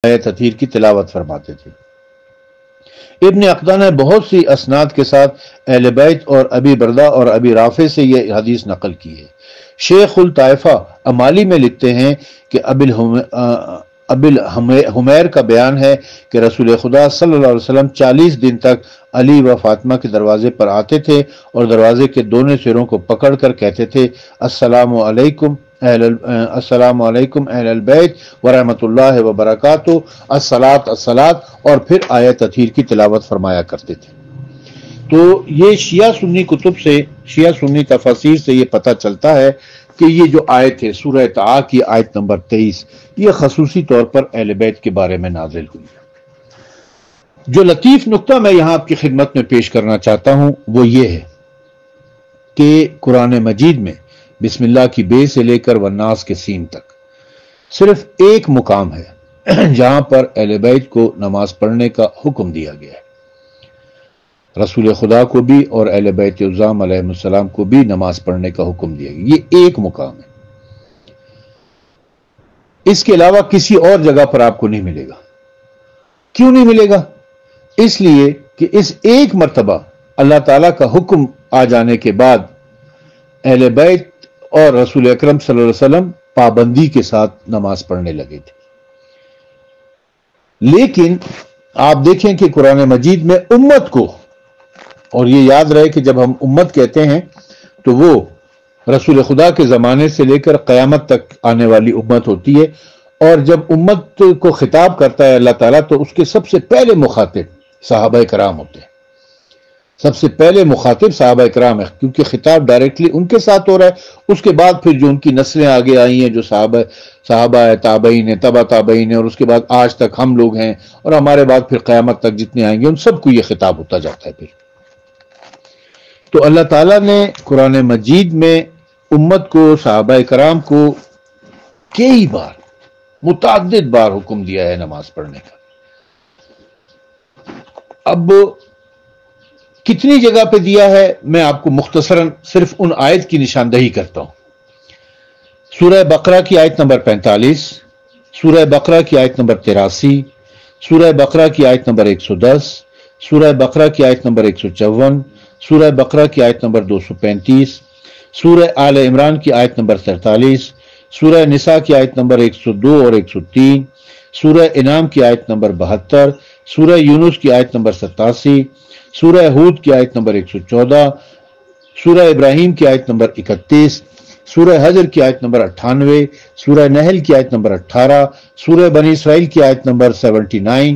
آیت تطہیر کی تلاوت فرماتے تھے۔ ابن عقدہ نے بہت سی اسناد کے ساتھ اہل بیت اور ابی بردہ اور ابی رافع سے یہ حدیث نقل کی ہے۔ شیخ الطائفہ امالی میں لکھتے ہیں کہ ابی حمیر کا بیان ہے کہ رسول خدا صلی اللہ علیہ وسلم 40 دن تک علی و فاطمہ کے دروازے پر آتے تھے اور دروازے کے دونوں سروں کو پکڑ کر کہتے تھے السلام علیکم اہل البیت ورحمۃ اللہ وبرکاتہ، الصلاۃ الصلاۃ، اور پھر آیت تطہیر کی تلاوت فرمایا کرتے تھے۔ تو یہ شیعہ سنی کتب سے، شیعہ سنی تفاسیر سے یہ پتہ چلتا ہے کہ یہ جو آیت ہے سورہ طٰہٰ کی آیت نمبر 23، یہ خصوصی طور پر اہل بیت کے بارے میں نازل ہوئی ہے۔ جو لطیف نقطہ میں یہاں آپ کی خدمت میں پیش کرنا چاہتا ہوں وہ یہ ہے کہ قرآن مجید میں بسم اللہ کی بے سے لے کر والناس کے سین تک صرف ایک مقام ہے جہاں پر اہل بیت کو نماز پڑھنے کا حکم دیا گیا ہے۔ رسول خدا کو بھی اور اہل بیت عظام علیہ السلام کو بھی نماز پڑھنے کا حکم دیا گیا، یہ ایک مقام ہے۔ اس کے علاوہ کسی اور جگہ پر آپ کو نہیں ملے گا۔ کیوں نہیں ملے گا؟ اس لیے کہ اس ایک مرتبہ اللہ تعالیٰ کا حکم آ جانے کے بعد اہل بیت اور رسول اکرم صلی اللہ علیہ وسلم پابندی کے ساتھ نماز پڑھنے لگے تھے۔ لیکن آپ دیکھیں کہ قرآن مجید میں امت کو، اور یہ یاد رہے کہ جب ہم امت کہتے ہیں تو وہ رسول خدا کے زمانے سے لے کر قیامت تک آنے والی امت ہوتی ہے، اور جب امت کو خطاب کرتا ہے اللہ تعالیٰ تو اس کے سب سے پہلے مخاطب صحابہ کرام ہوتے ہیں۔ سب سے پہلے مخاطب صحابہ کرام ہے، کیونکہ خطاب ڈائریکٹلی ان کے ساتھ ہو رہا ہے۔ اس کے بعد پھر جو ان کی نسلیں آگے آئی ہیں، جو صحابہ تابعین ہیں، تبع تابعین ہیں، اور اس کے بعد آج تک ہم لوگ ہیں، اور ہمارے بعد پھر قیامت تک جتنے آئیں گے ان سب کو یہ خطاب ہوتا جاتا ہے۔ پھر تو اللہ تعالیٰ نے قرآن مجید میں امت کو، صحابہ کرام کو کئی بار، متعدد بار حکم دیا ہے نماز پڑھنے کا۔ اب کتنی جگہ پہ دیا ہے میں آپ کو مختصراً صرف ان آیت کی نشاندہی کرتا ہوں۔ سورہ بقرہ کی آیت نمبر 45، سورہ بقرہ کی آیت نمبر 83، سورہ بقرہ کی آیت نمبر 110، سورہ بقرہ کی آیت نمبر 154، سورہ بقرہ کی آیت نمبر 235، سورہ آل عمران کی آیت نمبر 43، سورہ نساء کی آیت نمبر 102 اور 103، سورہ انعام کی آیت نمبر 72، سورہ یونس کی آیت نمبر 87، سورہ ہود کی آیت نمبر 114، سورہ ابراہیم کی آیت نمبر 31، سورہ حجر کی آیت نمبر 98، سورہ نحل کی آیت نمبر 18، سورہ بنی اسرائیل کی آیت نمبر 79،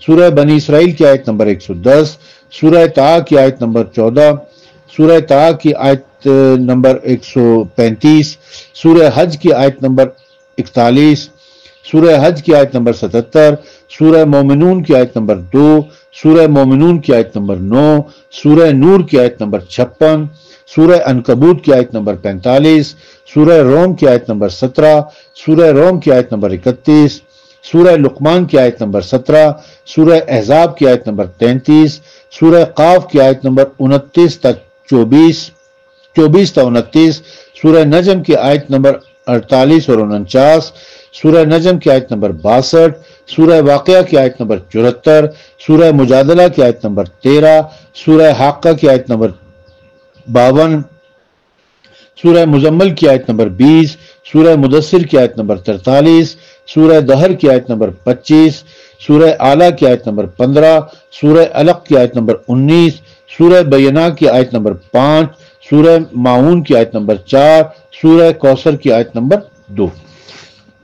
سورہ بنی اسرائیل کی آیت نمبر 110، سورہ طٰہٰ کی آیت نمبر 14، سورہ طٰہٰ کی آیت نمبر 135، سورہ حج کی آیت نمبر 41، سورہ حج کی آیت نمبر 77، سورہ مومنون کی آیت نمبر 2، سورہ مومنون کی آیت نمبر 9، سورہ نور کی آیت نمبر 56، سورہ عنکبوت کی آیت نمبر 45، سورہ روم کی آیت نمبر 17، سورہ روم کی آیت نمبر 31، سورہ لقمان کی آیت نمبر 17، سورہ احزاب کی آیت نمبر 33، سورہ قاف کی آیت نمبر 29 تک 24 تا 29، سورہ نجم کی آیت نمبر 48 اور 49، سورہ نجم کی آیت نمبر 62، سورہ واقعہ کی آیت نمبر 74، سورہ مجادلہ کی آیت نمبر 13، سورہ حاقہ کی آیت نمبر 52، سورہ مزمل کی آیت نمبر 20، سورہ مدثر کی آیت نمبر 43، سورہ دہر کی آیت نمبر 25، سورہ اعلیٰ کی آیت نمبر 15، سورہ علق کی آیت نمبر 19، سورہ بینہ کی آیت نمبر 5، سورہ معون کی آیت نمبر 4، سورہ کوثر کی آیت نمبر 2۔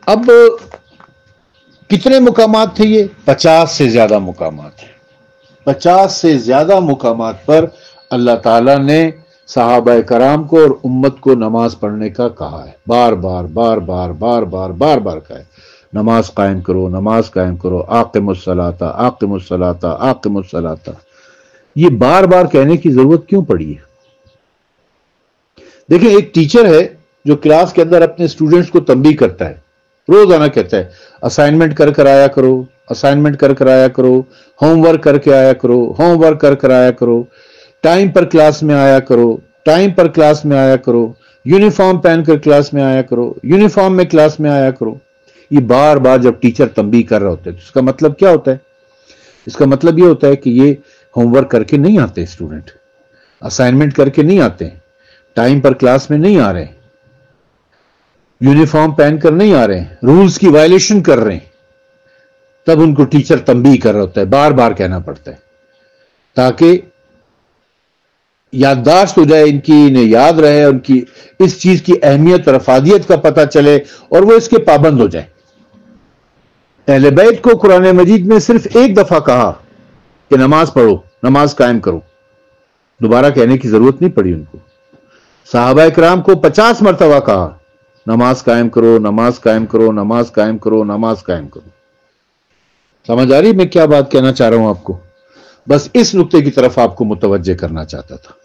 اب کتنے مقامات تھے یہ؟ 50 سے زیادہ مقامات ہیں۔ 50 سے زیادہ مقامات پر اللہ تعالیٰ نے صحابہ کرام کو اور امت کو نماز پڑھنے کا کہا ہے، بار بار بار بار بار بار بار بار کہا ہے نماز قائم کرو، نماز قائم کرو، اقیم الصلاۃ اقیم الصلاۃ اقیم الصلاۃ۔ یہ بار بار کہنے کی ضرورت کیوں پڑی ہے؟ دیکھیں، ایک ٹیچر ہے جو کلاس کے اندر اپنے اسٹوڈنٹس کو تنبیہ کرتا ہے، روزانہ کہتا ہے اسائنمنٹ کر کر آیا کرو، اسائنمنٹ کر کر آیا کرو، ہوم ورک کر کے آیا کرو، ہوم ورک کر کر آیا کرو، ٹائم پر کلاس میں آیا کرو، ٹائم پر کلاس میں آیا کرو، یونیفارم پہن کر کلاس میں آیا کرو، یونیفارم میں کلاس میں آیا کرو۔ یہ بار بار جب ٹیچر تنبیہ کر رہا ہوتا ہے تو اس کا مطلب کیا ہوتا ہے؟ اس کا مطلب یہ ہوتا ہے کہ یہ ہوم ورک کر کے نہیں آتے اسٹوڈنٹ، اسائنمنٹ کر کے نہیں آتے، ٹائم پر کلاس میں نہیں آ رہے، یونیفارم پہن کر نہیں آ رہے، رولز کی وائلیشن کر رہے ہیں، تب ان کو ٹیچر تنبیہ کر رہا ہوتا ہے، بار بار کہنا پڑتا ہے تاکہ یادداشت ہو جائے ان کی، انہیں یاد رہے، ان کی اس چیز کی اہمیت اور افادیت کا پتہ چلے اور وہ اس کے پابند ہو جائیں۔ اہل بیت کو قرآن مجید میں صرف ایک دفعہ کہا کہ نماز پڑھو، نماز قائم کرو، دوبارہ کہنے کی ضرورت نہیں پڑی ان کو۔ صحابہ کرام کو 50 مرتبہ کہا نماز قائم کرو، نماز قائم کرو، نماز قائم کرو، نماز قائم کرو۔ سمجھ آ رہی میں کیا بات کہنا چاہ رہا ہوں آپ کو؟ بس اس نقطے کی طرف آپ کو متوجہ کرنا چاہتا تھا۔